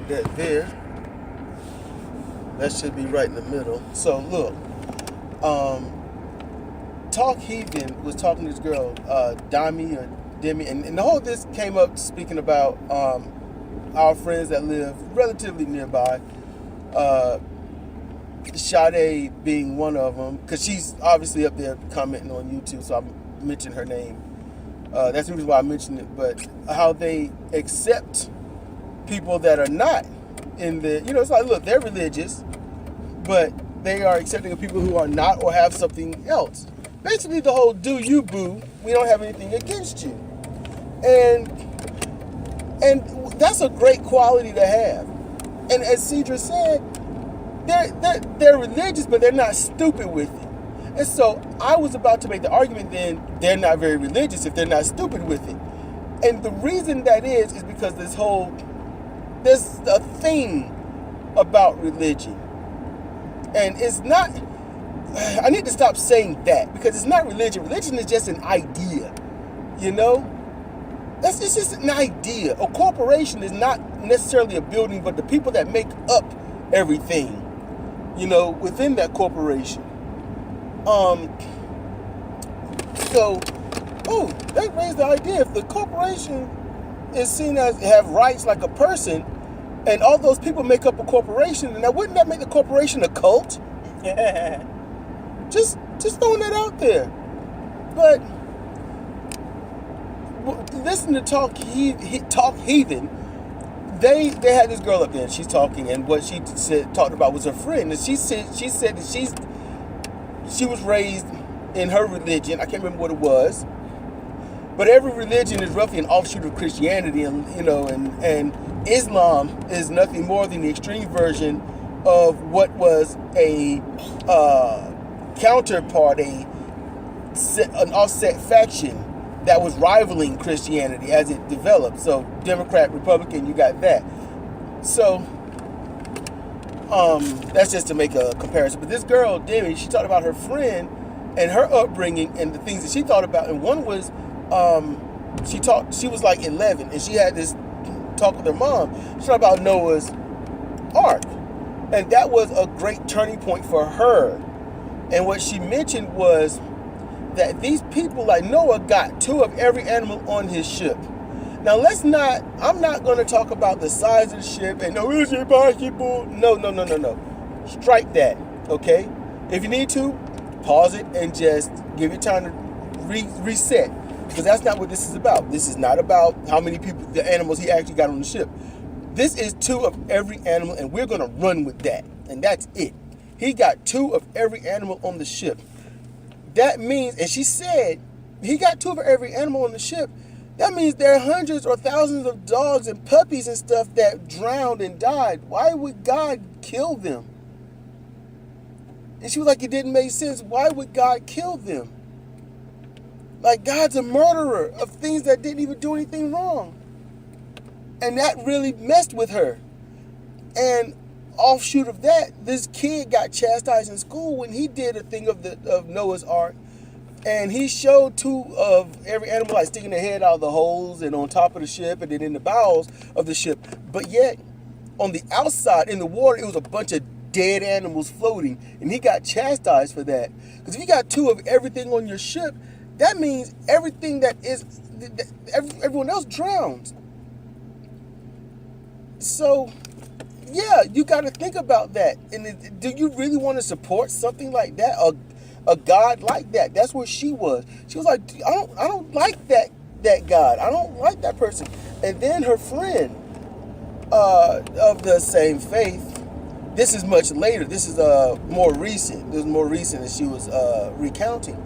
put that there. That should be right in the middle. So look, Talk Heathen was talking to this girl, Demi, and the whole this came up speaking about our friends that live relatively nearby. Sade being one of them, because she's obviously up there commenting on YouTube, so I mentioned her name. That's the reason why I mentioned it. But how they accept people that are not in the, it's like, look, they're religious, but they are accepting of people who are not or have something else. Basically, the whole "do you, boo"? We don't have anything against you, and that's a great quality to have. And as Sidra said, they're religious, but they're not stupid with it. And so I was about to make the argument then they're not very religious if they're not stupid with it. And the reason that is because there's a thing about religion. And it's not, I need to stop saying that, because it's not religion. Religion is just an idea, It's just an idea. A corporation is not necessarily a building, but the people that make up everything, within that corporation. They raised the idea, if the corporation is seen as have rights like a person, and all those people make up a corporation, then wouldn't that make the corporation a cult? Just throwing that out there. But listen to Talk Heathen. They had this girl up there, and she's talking, and what she talked about was her friend, and she said that she was raised in her religion. I can't remember what it was, but every religion is roughly an offshoot of Christianity, and Islam is nothing more than the extreme version of what was a counterpart, an offset faction that was rivaling Christianity as it developed. So Democrat, Republican, you got that. So that's just to make a comparison. But this girl, Demi, she talked about her friend and her upbringing and the things that she thought about. And one was, she was like 11, and she had this talk with her mom. She talked about Noah's Ark. And that was a great turning point for her. And what she mentioned was that these people like Noah got 2 of every animal on his ship. Now I'm not going to talk about the size of the ship and is it possible? No. Strike that, okay? If you need to, pause it and just give it time to reset, because that's not what this is about. This is not about how many people, the animals he actually got on the ship. This is 2 of every animal, and we're going to run with that, and that's it. He got 2 of every animal on the ship. That means, and she said, he got 2 of every animal on the ship. That means there are hundreds or thousands of dogs and puppies and stuff that drowned and died. Why would God kill them? And she was like, it didn't make sense. Why would God kill them? Like, God's a murderer of things that didn't even do anything wrong. And that really messed with her. And offshoot of that, this kid got chastised in school when he did a thing of Noah's Ark, and he showed 2 of every animal like sticking their head out of the holes and on top of the ship and then in the bowels of the ship. But yet, on the outside in the water, it was a bunch of dead animals floating, and he got chastised for that. Because if you got 2 of everything on your ship, that means everything everyone else drowns. So yeah, you got to think about that. And do you really want to support something like that? A God like that? That's where she was. She was like, I don't like that God. I don't like that person. And then her friend of the same faith. This is much later. This is more recent. This is more recent, and she was recounting.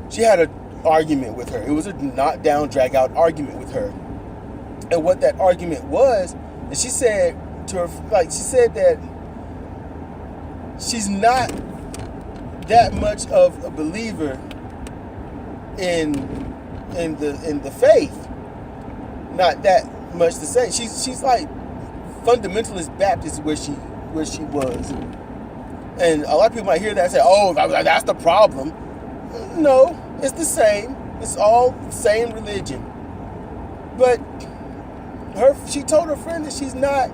She had an argument with her. It was a knock-down, drag-out argument with her. And what that argument was, and she said to her, she said that she's not that much of a believer in the faith. Not that much to say. She's like fundamentalist Baptist where she was. And a lot of people might hear that and say, oh, that's the problem. No, it's the same. It's all the same religion. But she told her friend that she's not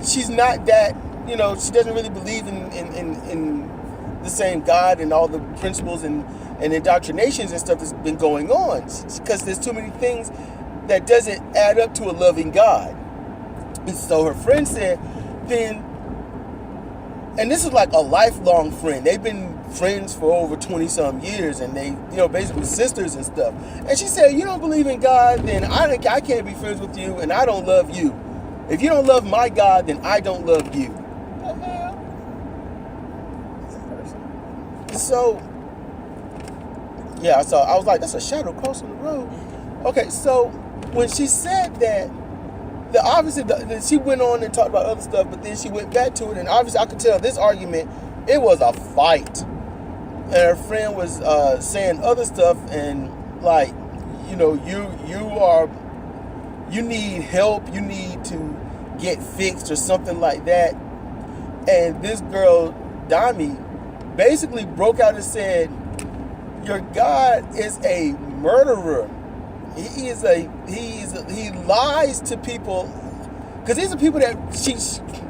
she's not that, she doesn't really believe in the same God and all the principles and indoctrinations and stuff that's been going on, because there's too many things that doesn't add up to a loving God. And so her friend said, then, and this is like a lifelong friend. They've been friends for over 20 some years, and they, basically sisters and stuff. And she said, you don't believe in God, then I can't be friends with you, and I don't love you. If you don't love my God, then I don't love you. What the hell? So, yeah, so I was like, that's a shadow crossing the road. Okay, so when she said that, obviously she went on and talked about other stuff, but then she went back to it, and obviously I could tell this argument, it was a fight. And her friend was saying other stuff, and like, you need help, you need to get fixed or something like that. And this girl, Dami, basically broke out and said, your God is a murderer. He lies to people, because these are people that she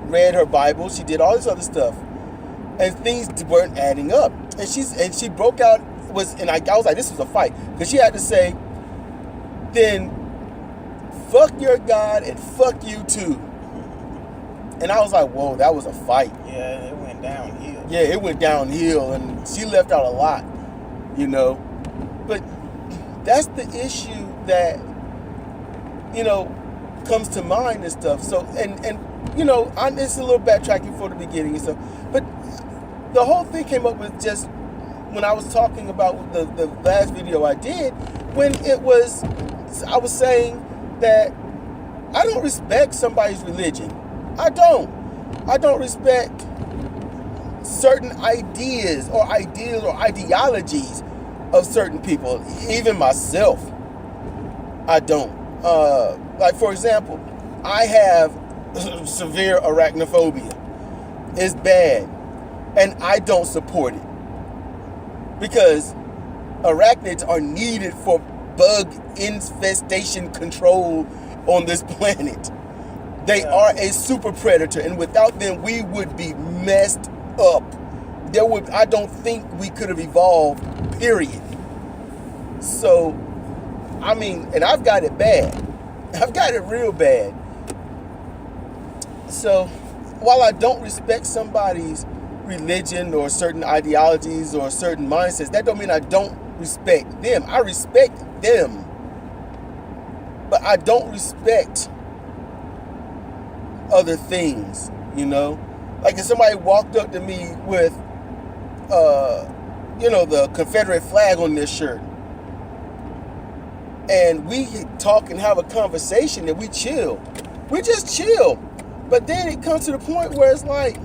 read her Bible, she did all this other stuff, and things weren't adding up. And she broke out, I was like, this was a fight, because she had to say, then fuck your God and fuck you too. And I was like, whoa, that was a fight. Yeah, it went downhill. Yeah, it went downhill, and she left out a lot, But that's the issue that, comes to mind and stuff. So, and it's a little backtracking for the beginning and stuff. But the whole thing came up with just when I was talking about the last video I did, when I was saying that I don't respect somebody's religion. I don't respect certain ideas or ideologies of certain people, even myself. I don't. Like, for example, I have severe arachnophobia. It's bad, and I don't support it, because arachnids are needed for bug infestation control on this planet. They are a super predator, and without them, we would be messed up. I don't think we could have evolved, period. So, and I've got it bad. I've got it real bad. So, while I don't respect somebody's religion or certain ideologies or certain mindsets, that don't mean I don't respect them. I respect them. But I don't respect other things, Like if somebody walked up to me with, the Confederate flag on their shirt, and we talk and have a conversation and we chill. We just chill. But then it comes to the point where it's like,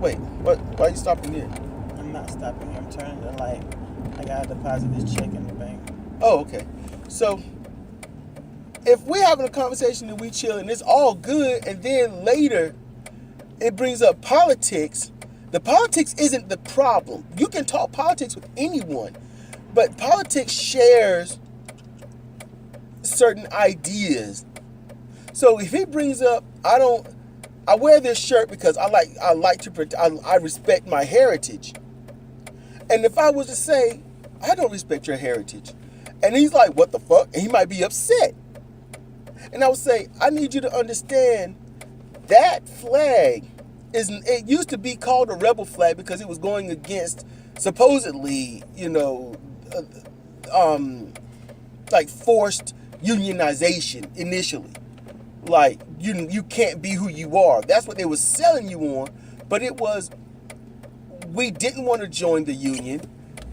wait, what? Why are you stopping here? I'm not stopping here. I'm turning the light. I gotta deposit this check in the bank. Oh, okay. So, if we're having a conversation and we chill and it's all good, and then later it brings up politics, the politics isn't the problem. You can talk politics with anyone, but politics shares certain ideas. So if he brings up, I wear this shirt because I respect my heritage. And if I was to say, I don't respect your heritage, and he's like, what the fuck? And he might be upset. And I would say, I need you to understand that flag it used to be called a rebel flag because it was going against supposedly, like forced unionization initially. Like you can't be who you are. That's what they were selling you on. But it was, we didn't want to join the union,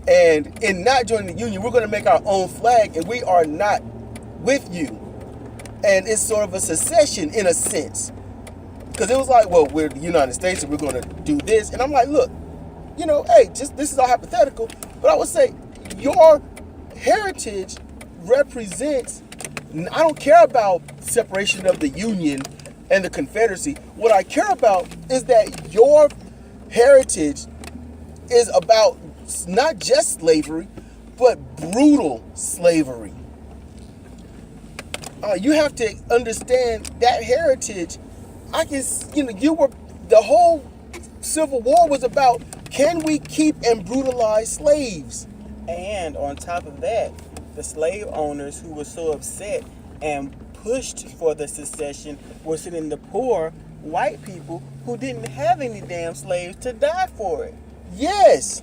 and in not joining the union, we're going to make our own flag, and we are not with you. And it's sort of a secession in a sense. Because it was like, well, we're the United States and we're going to do this. And I'm like, look, hey, this is all hypothetical. But I would say your heritage represents, I don't care about separation of the Union and the Confederacy. What I care about is that your heritage is about not just slavery, but brutal slavery. You have to understand that heritage I can, the whole Civil War was about, can we keep and brutalize slaves? And on top of that, the slave owners who were so upset and pushed for the secession were sitting the poor white people who didn't have any damn slaves to die for it. Yes.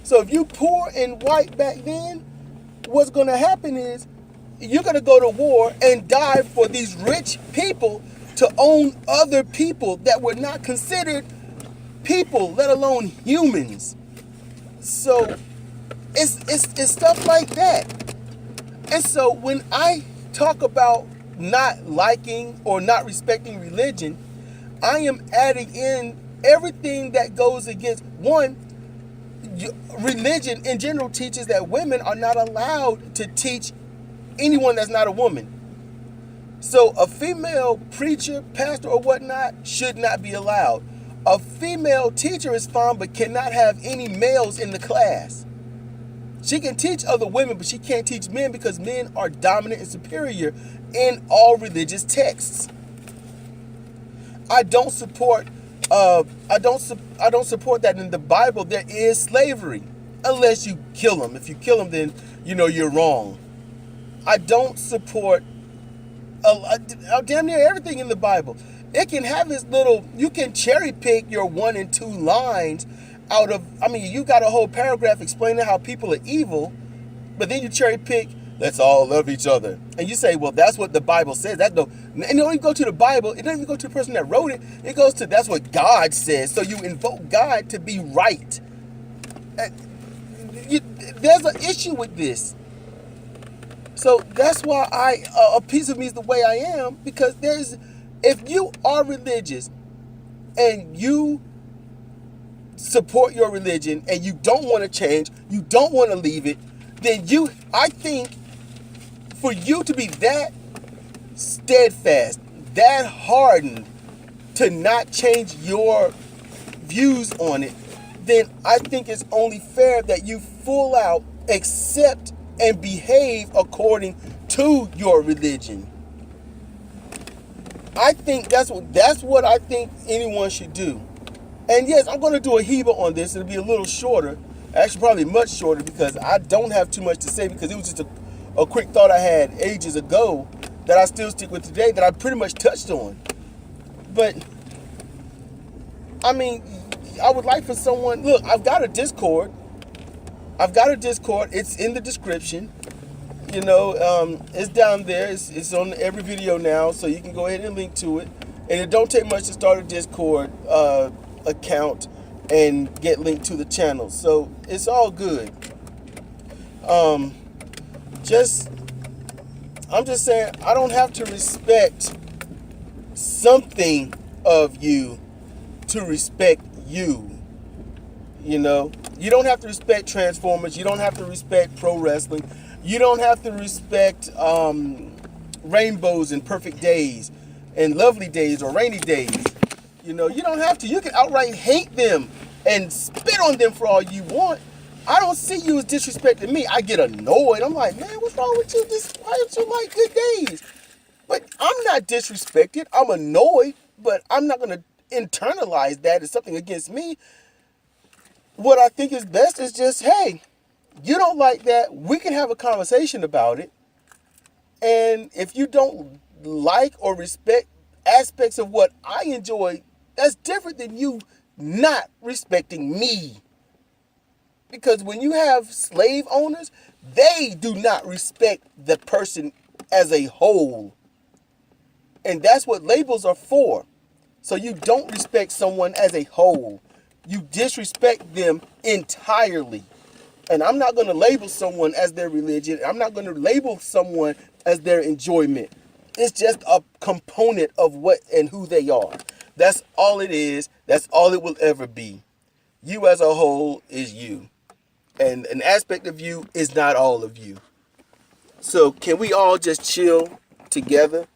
So if you poor and white back then, what's going to happen is you're going to go to war and die for these rich people to own other people that were not considered people, let alone humans. So it's stuff like that. And so when I talk about not liking or not respecting religion, I am adding in everything that goes against, one, religion in general teaches that women are not allowed to teach anyone that's not a woman. So a female preacher, pastor, or whatnot should not be allowed. A female teacher is fine, but cannot have any males in the class. She can teach other women, but she can't teach men because men are dominant and superior in all religious texts. I don't support that in the Bible there is slavery, unless you kill them. If you kill them, then you're wrong. I don't support damn near everything in the Bible. It can have its little, you can cherry pick your 1 and 2 lines out of, you got a whole paragraph explaining how people are evil, but then you cherry pick, let's all love each other. And you say, well, that's what the Bible says. And you don't even go to the Bible. It doesn't even go to the person that wrote it. It goes to, that's what God says. So you invoke God to be right. There's an issue with this. So that's why a piece of me is the way I am, because if you are religious and you support your religion and you don't want to change, you don't want to leave it, then I think for you to be that steadfast, that hardened to not change your views on it, then I think it's only fair that you full out accept and behave according to your religion. I think that's what I think anyone should do. And yes, I'm going to do a Heba on this. It'll be a little shorter. Actually, probably much shorter, because I don't have too much to say, because it was just a quick thought I had ages ago that I still stick with today, that I pretty much touched on. But, I would like for someone... Look, I've got a Discord. It's in the description. It's down there. It's on every video now, so you can go ahead and link to it. And it don't take much to start a Discord account and get linked to the channel. So it's all good. I'm just saying, I don't have to respect something of you to respect you. You don't have to respect Transformers. You don't have to respect pro wrestling. You don't have to respect rainbows and perfect days and lovely days or rainy days. You don't have to. You can outright hate them and spit on them for all you want. I don't see you as disrespecting me. I get annoyed. I'm like, man, what's wrong with you? Why don't you like good days? But I'm not disrespected. I'm annoyed, but I'm not going to internalize that as something against me. What I think is best is just, hey, you don't like that, we can have a conversation about it. And if you don't like or respect aspects of what I enjoy, that's different than you not respecting me. Because when you have slave owners, they do not respect the person as a whole. And that's what labels are for. So you don't respect someone as a whole. You disrespect them entirely. And I'm not going to label someone as their religion. I'm not going to label someone as their enjoyment. It's just a component of what and who they are. That's all it is. That's all it will ever be. You as a whole is you. And an aspect of you is not all of you. So can we all just chill together?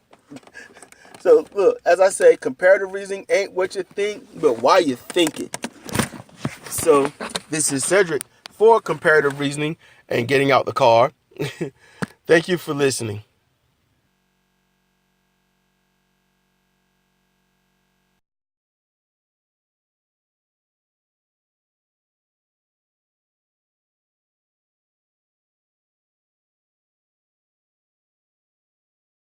So look, as I say, comparative reasoning ain't what you think, but why you think it. So this is Cedric for Comparative Reasoning and Getting Out the Car. Thank you for listening.